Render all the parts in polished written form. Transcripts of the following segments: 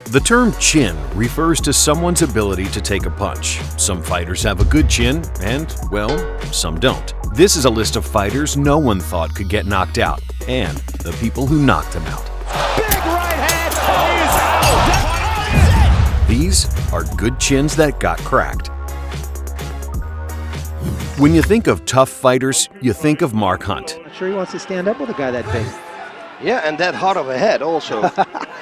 The term chin refers to someone's ability to take a punch. Some fighters have a good chin and, well, some don't. This is a list of fighters no one thought could get knocked out, and the people who knocked them out. Big right hand! Oh, he's out! These are good chins that got cracked. When you think of tough fighters, you think of Mark Hunt. I'm sure he wants to stand up with a guy that big. Yeah, and that hot of a head also.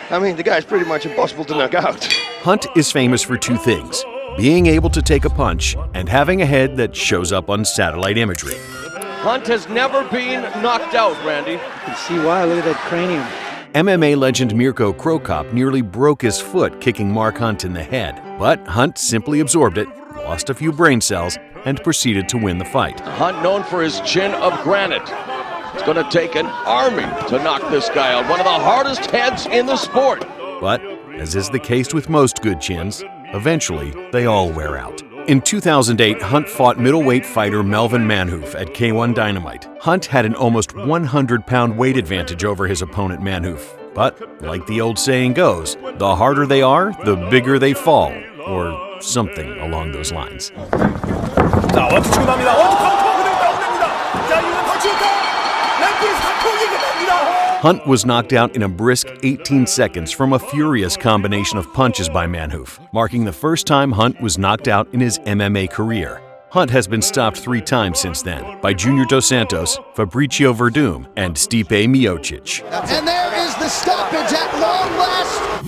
I mean, the guy's pretty much impossible to knock out. Hunt is famous for two things: being able to take a punch and having a head that shows up on satellite imagery. Hunt has never been knocked out, Randy. You can see why. Look at that cranium. MMA legend Mirko Cro Cop nearly broke his foot kicking Mark Hunt in the head, but Hunt simply absorbed it, lost a few brain cells, and proceeded to win the fight. Hunt known for his chin of granite. It's going to take an army to knock this guy out. One of the hardest heads in the sport. But, as is the case with most good chins, eventually they all wear out. In 2008, Hunt fought middleweight fighter Melvin Manhoef at K1 Dynamite. Hunt had an almost 100-pound weight advantage over his opponent Manhoef. But, like the old saying goes, the harder they are, the bigger they fall, or something along those lines. Hunt was knocked out in a brisk 18 seconds from a furious combination of punches by Manhoef, marking the first time Hunt was knocked out in his MMA career. Hunt has been stopped 3 times since then, by Junior Dos Santos, Fabricio Verdum, and Stipe Miocic. And there is the stoppage at long last.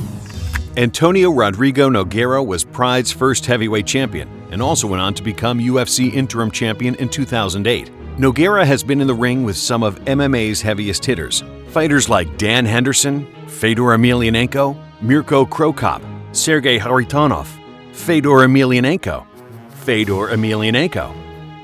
Antonio Rodrigo Nogueira was Pride's first heavyweight champion, and also went on to become UFC interim champion in 2008. Nogueira has been in the ring with some of MMA's heaviest hitters, fighters like Dan Henderson, Fedor Emelianenko, Mirko Cro Cop, Sergey Kharitonov, Fedor Emelianenko.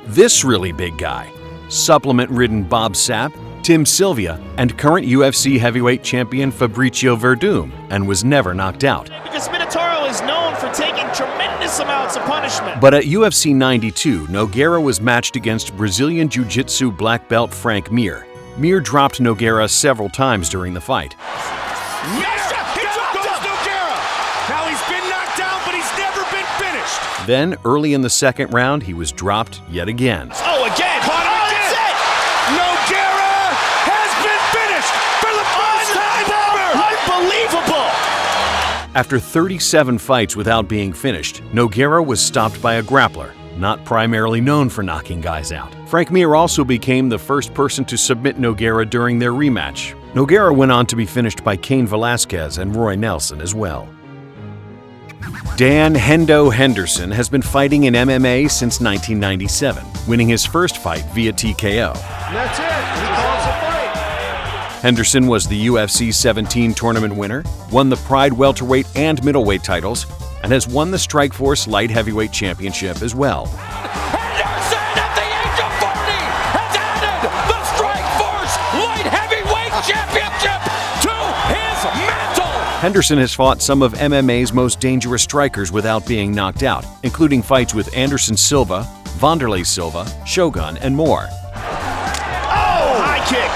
This really big guy, supplement-ridden Bob Sapp, Tim Sylvia, and current UFC heavyweight champion Fabricio Verdum, and was never knocked out. Because Minotauro is known for taking tremendous amounts of punishment. But at UFC 92, Nogueira was matched against Brazilian Jiu-Jitsu black belt Frank Mir. Mir dropped Nogueira several times during the fight. Yes, he dropped Nogueira! Now he's been knocked out, but he's never been finished. Then, early in the second round, he was dropped yet again. Oh, again! Caught him again! Nogueira has been finished for the first time ever! Unbelievable! After 37 fights without being finished, Nogueira was stopped by a grappler, not primarily known for knocking guys out. Frank Mir also became the first person to submit Nogueira during their rematch. Nogueira went on to be finished by Cain Velasquez and Roy Nelson as well. Dan Hendo Henderson has been fighting in MMA since 1997, winning his first fight via TKO. That's it. He calls a fight. Henderson was the UFC 17 tournament winner, won the Pride welterweight and middleweight titles, and has won the Strikeforce light heavyweight championship as well. Henderson at the age of 40 has added the Strikeforce light heavyweight championship to his mantle. Henderson has fought some of MMA's most dangerous strikers without being knocked out, including fights with Anderson Silva, Wanderlei Silva, Shogun, and more. Oh! High kick!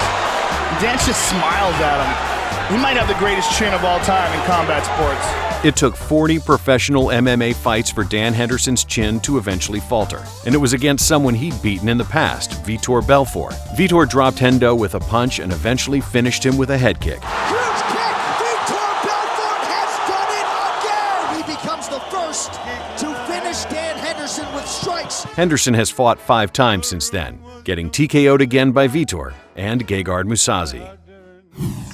Dan just smiles at him. He might have the greatest chin of all time in combat sports. It took 40 professional MMA fights for Dan Henderson's chin to eventually falter, and it was against someone he'd beaten in the past, Vitor Belfort. Vitor dropped Hendo with a punch and eventually finished him with a head kick. Huge kick. Vitor Belfort has done it again. He becomes the first to finish Dan Henderson with strikes. Henderson has fought 5 times since then, getting TKO'd again by Vitor and Gegard Mousasi.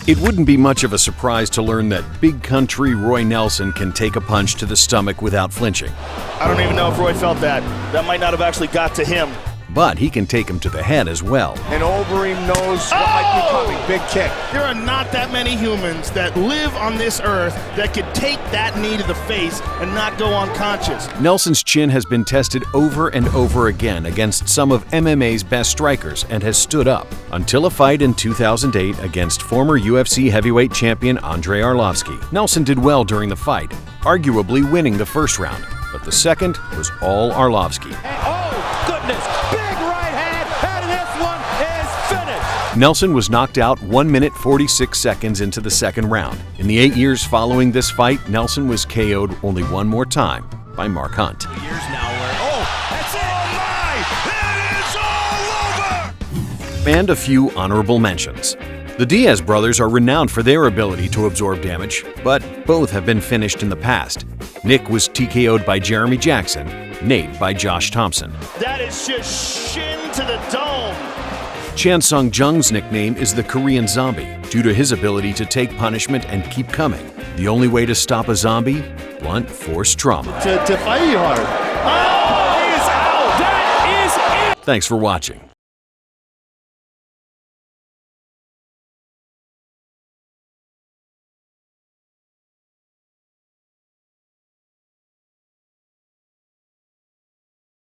It wouldn't be much of a surprise to learn that big country Roy Nelson can take a punch to the stomach without flinching. I don't even know if Roy felt that. That might not have actually got to him. But he can take him to the head as well. And over him knows what might be coming. Big kick. There are not that many humans that live on this earth that could take that knee to the face and not go unconscious. Nelson's chin has been tested over and over again against some of MMA's best strikers and has stood up, until a fight in 2008 against former UFC heavyweight champion Andrei Arlovski. Nelson did well during the fight, arguably winning the first round, but the second was all Arlovski. Oh, goodness. Big right hand, and this one is finished. Nelson was knocked out 1 minute 46 seconds into the second round. In the 8 years following this fight, Nelson was KO'd only one more time by Mark Hunt. Years now where, that's it! It is all over! And a few honorable mentions. The Diaz brothers are renowned for their ability to absorb damage, but both have been finished in the past. Nick was TKO'd by Jeremy Jackson, Nate by Josh Thompson. That is just shin to the dome. Chan Sung Jung's nickname is the Korean Zombie, due to his ability to take punishment and keep coming. The only way to stop a zombie? Blunt force trauma. To fight you hard. Oh, he is out! That is it! Thanks for watching.